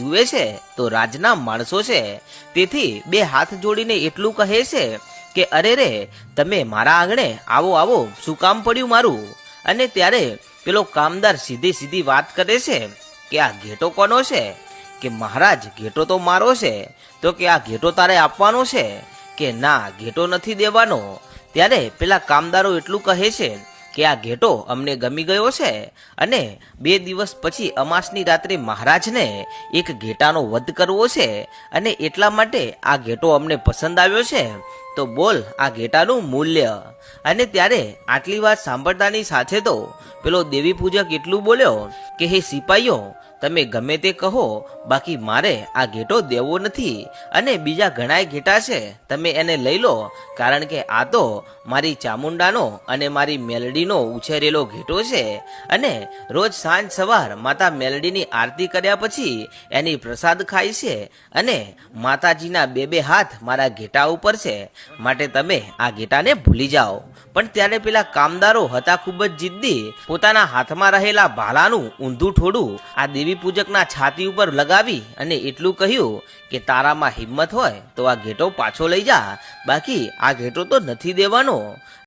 જુએ છે તો રાજના માણસો છે, તેથી બે હાથ જોડીને એટલું કહે છે કે અરે રે, તમે મારા આંગણે આવો આવો, શું કામ પડ્યું મારું? અને ત્યારે પેલો કામદાર સીધી સીધી વાત કરે છે કે આ ઘેટો કોનો છે? કે મહારાજ, ઘેટો તો મારો છે. તો કે આ ઘેટો તારે આપવાનો છે? કે ના, ઘેટો નથી દેવાનો. ત્યારે પેલા કામદારો એટલું કહે છે કે આ ઘેટો અમને ગમી ગયો છે, અને 2 દિવસ પછી અમાસની રાત્રે મહારાજને એક ઘેટાનો વધ કરવો છે, અને એટલા માટે આ ઘેટો અમને પસંદ આવ્યો છે. તો બોલ આ ઘેટાનું મૂલ્ય. અને ત્યારે આટલી વાત સાંભળતાની સાથે તો પેલો દેવી પૂજક એટલું બોલ્યો કે હે સિપાઈઓ, તમે ગમે તે કહો, બાકી મારે આ ઘેટો દેવો નથી, અને બીજા ઘણાય ઘેટા છે, તમે એને લઈ લો, કારણ કે આ તો મારી ચામુંડાનો અને મારી મેલડીનો ઉછેરેલો ઘેટો છે, અને રોજ સાંજ સવાર માતા મેલડીની આરતી કર્યા પછી એની પ્રસાદ ખાય છે, અને માતાજીના 2 હાથ મારા ઘેટા ઉપર છે, માટે તમે આ ઘેટાને ભૂલી જાઓ. પણ ત્યારે પેલા કામદારો હતા ખૂબ જ જિદ્દી, પોતાના હાથમાં રહેલા ભાલાનું ઊંધું ઠોડું આ દેવી પૂજકના છાતી ઉપર લગાવી અને એટલું કહ્યું કે તારામાં હિંમત હોય તો આ ઘેટો પાછો લઈ જા, બાકી આ ઘેટો તો નથી દેવાનો.